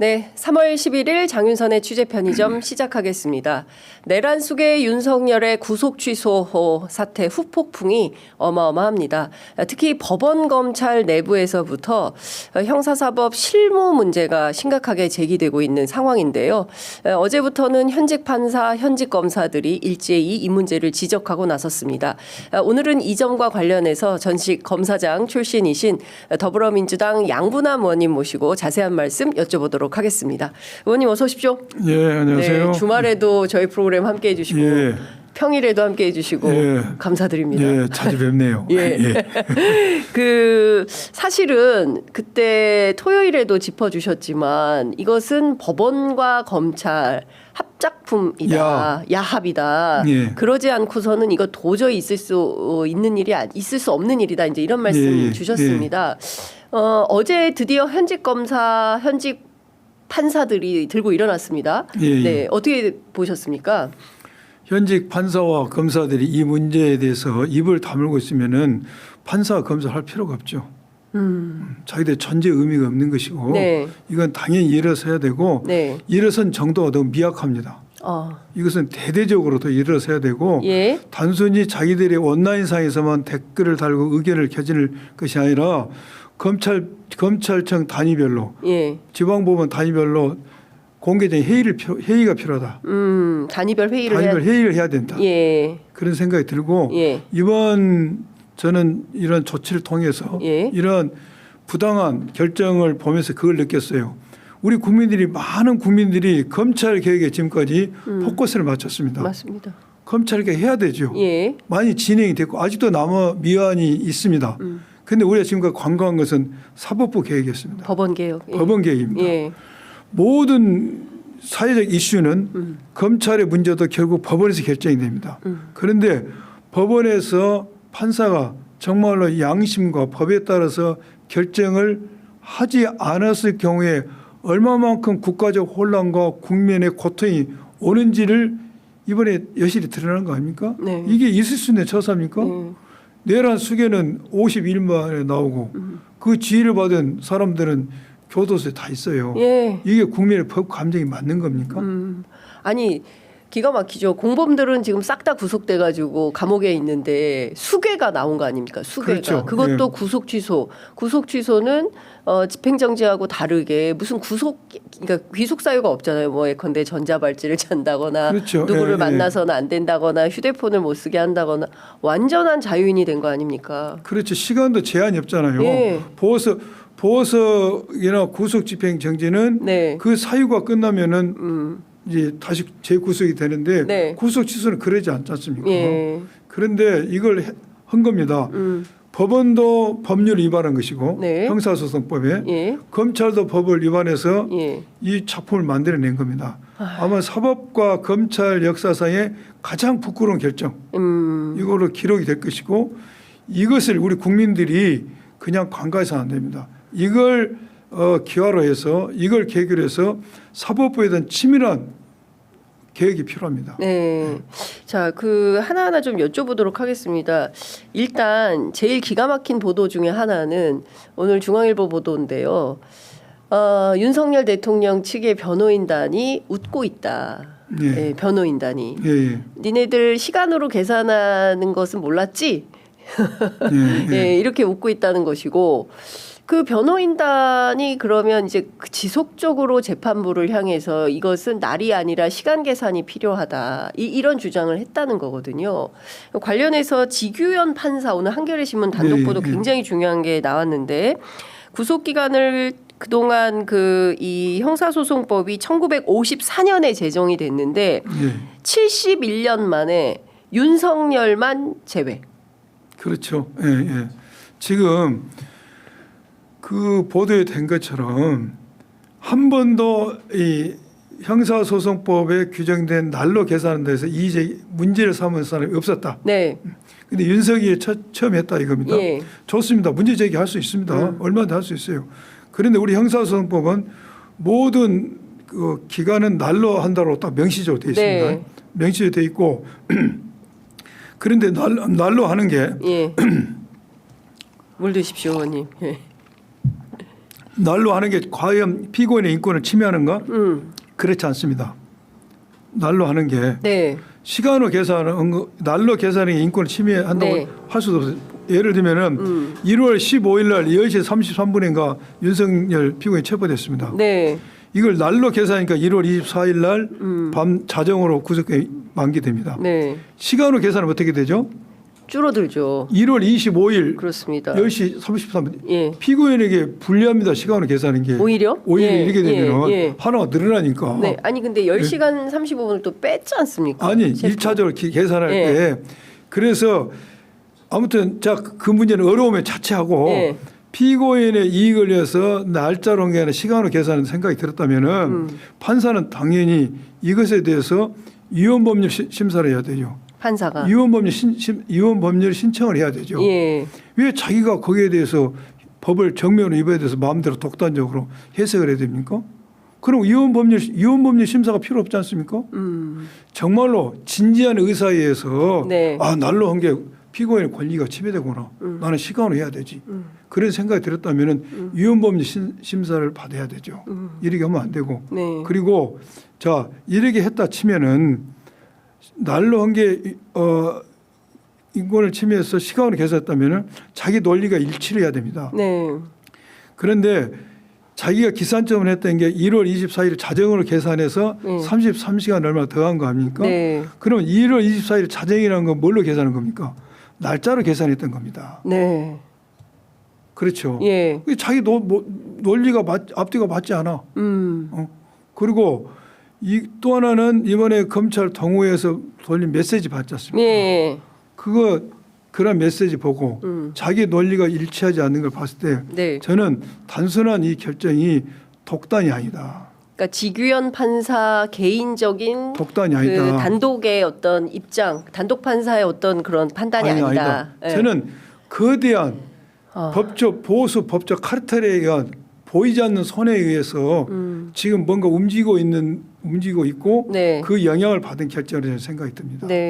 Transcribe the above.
네, 3월 11일 장윤선의 취재편의점 시작하겠습니다. 내란 속의 윤석열의 구속 취소 사태 후폭풍이 어마어마합니다. 특히 법원 검찰 내부에서부터 형사사법 실무 문제가 심각하게 제기되고 있는 상황인데요. 어제부터는 현직 판사, 현직 검사들이 일제히 이 문제를 지적하고 나섰습니다. 오늘은 이 점과 관련해서 전직 검사장 출신이신 더불어민주당 양분남 의원님 모시고 자세한 말씀 여쭤보도록 하겠습니다. 의원님 어서 오십시오. 예, 안녕하세요. 네, 주말에도 저희 프로그램 함께해 주시고 예. 평일에도 함께해 주시고 예. 감사드립니다. 예, 자주 뵙네요. 예. 예. 사실은 그때 토요일에도 짚어주셨지만 이것은 법원과 검찰 합작품이다, 야합이다. 예. 그러지 않고서는 이거 도저히 있을 수 없는 일이다. 이제 이런 말씀 예. 주셨습니다. 어제 드디어 현직 검사, 현직 판사들이 들고 일어났습니다. 예. 네, 어떻게 보셨습니까? 현직 판사와 검사들이 이 문제에 대해서 입을 다물고 있으면은 판사, 검사 할 필요가 없죠. 자기들 전제 의미가 없는 것이고 네. 이건 당연히 일어서야 되고 네. 일어선 정도가 너무 미약합니다. 이것은 대대적으로 더 일어서야 되고 예. 단순히 자기들의 온라인상에서만 댓글을 달고 의견을 켜질 것이 아니라 검찰청 단위별로 예. 지방법원 단위별로 공개적인 회의가 필요하다. 단위별 회의를 단위별 회의를 해야 된다. 예. 그런 생각이 들고 예. 이번 저는 이런 조치를 통해서 예. 이런 부당한 결정을 보면서 그걸 느꼈어요. 우리 많은 국민들이 검찰 개혁에 지금까지 포커스를 맞췄습니다. 맞습니다. 검찰 개혁 해야 되죠. 예. 많이 진행이 됐고 아직도 남아 미완이 있습니다. 그런데 우리가 지금까지 관과한 것은 사법부 개혁이었습니다. 법원 개혁. 예. 법원 개혁입니다. 예. 모든 사회적 이슈는 검찰의 문제도 결국 법원에서 결정이 됩니다. 그런데 법원에서 판사가 정말로 양심과 법에 따라서 결정을 하지 않았을 경우에 얼마만큼 국가적 혼란과 국민의 고통이 오는지를 이번에 여실히 드러난 거 아닙니까? 네. 이게 있을 수 있는 처사입니까? 내란 수계는 50일 만에 나오고 그 지휘를 받은 사람들은 교도소에 다 있어요. 예. 이게 국민의 법 감정이 맞는 겁니까? 아니 기가 막히죠. 공범들은 지금 싹 다 구속돼 가지고 감옥에 있는데 수괴가 나온 거 아닙니까? 수괴가. 그렇죠. 그것도 예. 구속 취소. 구속 취소는 집행정지하고 다르게 무슨 그러니까 귀속 사유가 없잖아요. 뭐 예컨대 전자발찌를 찬다거나 그렇죠. 누구를 예, 예. 만나서는 안 된다거나 휴대폰을 못 쓰게 한다거나 완전한 자유인이 된 거 아닙니까? 그렇죠. 시간도 제한이 없잖아요. 예. 보호석이나 구속 집행 정지는 네. 그 사유가 끝나면은 이제 다시 재구속이 되는데 네. 구속 취소는 그러지 않지 않습니까? 예. 그런데 이걸 한 겁니다. 법원도 법률 위반한 것이고 네. 형사소송법에 예. 검찰도 법을 위반해서 예. 이 작품을 만들어낸 겁니다. 아마 사법과 검찰 역사상의 가장 부끄러운 결정 이걸로 기록이 될 것이고 이것을 우리 국민들이 그냥 간과해서 안 됩니다. 이걸 기화로 해서 이걸 계기로 해서 사법부에 대한 치밀한 계획이 필요합니다. 네. 자, 하나하나 좀 여쭤보도록 하겠습니다. 일단 제일 기가 막힌 보도 중에 하나는 오늘 중앙일보 보도인데요. 윤석열 대통령 측의 변호인단이 웃고 있다. 예. 네, 변호인단이. 예, 예. 니네들 시간으로 계산하는 것은 몰랐지? 예, 예. 예, 이렇게 웃고 있다는 것이고 그 변호인단이 그러면 이제 지속적으로 재판부를 향해서 이것은 날이 아니라 시간 계산이 필요하다. 이런 주장을 했다는 거거든요. 관련해서 지규현 판사 오늘 한겨레 신문 단독 보도 굉장히 중요한 게 나왔는데 구속 기간을 그동안 이 형사소송법이 1954년에 제정이 됐는데 71년 만에 윤석열만 제외. 그렇죠. 예, 예. 지금 그 보도에 된 것처럼 한 번도 이 형사소송법에 규정된 날로 계산하는 데서 문제를 삼은 사람이 없었다. 네. 근데 윤석열이 처음 했다 이겁니다. 예. 좋습니다. 문제 제기할 수 있습니다. 얼마나 할 수 있어요. 그런데 우리 형사소송법은 모든 그 기간은 날로 한다고 딱 명시적으로 되어 있습니다. 네. 명시적으로 되어 있고 그런데 날로 하는 게 예. 물 드십시오, 의원님. 예. 날로 하는 게 과연 피고인의 인권을 침해하는가? 그렇지 않습니다. 날로 하는 게 네. 시간으로 계산하는 거, 날로 계산하는 게 인권을 침해한다고 네. 할 수도 없어요. 예를 들면은 1월 15일 날 10시 33분인가 윤석열 피고인이 체포됐습니다. 네. 이걸 날로 계산하니까 1월 24일 날 밤 자정으로 구속이 만기됩니다. 네. 시간으로 계산하면 어떻게 되죠? 줄어들죠. 1월 25일 그렇습니다. 10시 33분 예. 피고인에게 불리합니다. 시간으로 계산하는 게. 오히려? 오히려 이렇게 되면 예. 하나가 늘어나니까. 네. 아니 근데 10시간 35분을 또 뺐지 않습니까? 아니 셰프. 1차적으로 계산할 예. 때 그래서 아무튼 그 문제는 어려움에 차치하고 예. 피고인의 이익을 위해서 날짜로 한 게 아니라 시간으로 계산하는 생각이 들었다면은 판사는 당연히 이것에 대해서 위헌법률 심사를 해야 되죠. 판사가. 위헌법률 신청을 해야 되죠. 예. 왜 자기가 거기에 대해서 법을 정면으로 위반에 대해서 마음대로 독단적으로 해석을 해야 됩니까? 그럼 위헌법률 심사가 필요 없지 않습니까? 정말로 진지한 의사에 의해서 네. 아 날로 한 게 피고인의 권리가 침해되구나. 나는 시간으로 해야 되지. 그런 생각이 들었다면은 위헌법률 심사를 받아야 되죠. 이렇게 하면 안 되고. 네. 그리고 자 이렇게 했다 치면은 날로 한 게 인권을 침해해서 시간으로 계산했다면은 자기 논리가 일치를 해야 됩니다. 네. 그런데 자기가 기산점을 했던 게 1월 24일 자정으로 계산해서 33시간 얼마 더한 거 아닙니까? 네. 그러면 1월 24일 자정이라는 건 뭘로 계산한 겁니까? 날짜로 계산했던 겁니다. 네. 그렇죠. 예. 자기 논리가 앞뒤가 맞지 않아. 그리고 또 하나는 이번에 검찰 동호회에서 돌린 메시지 받지 않습니까? 예. 그런 메시지 보고 자기 논리가 일치하지 않는 걸 봤을 때 네. 저는 단순한 이 결정이 독단이 아니다. 그러니까 지규현 판사 개인적인 독단이 그 아니다. 단독의 어떤 입장, 단독 판사의 어떤 그런 판단이 아니다. 예. 저는 거대한 보수 법적 카르텔에 의한 보이지 않는 손에 의해서 지금 뭔가 움직이고 있고 네. 그 영향을 받은 결정이라는 생각이 듭니다. 네.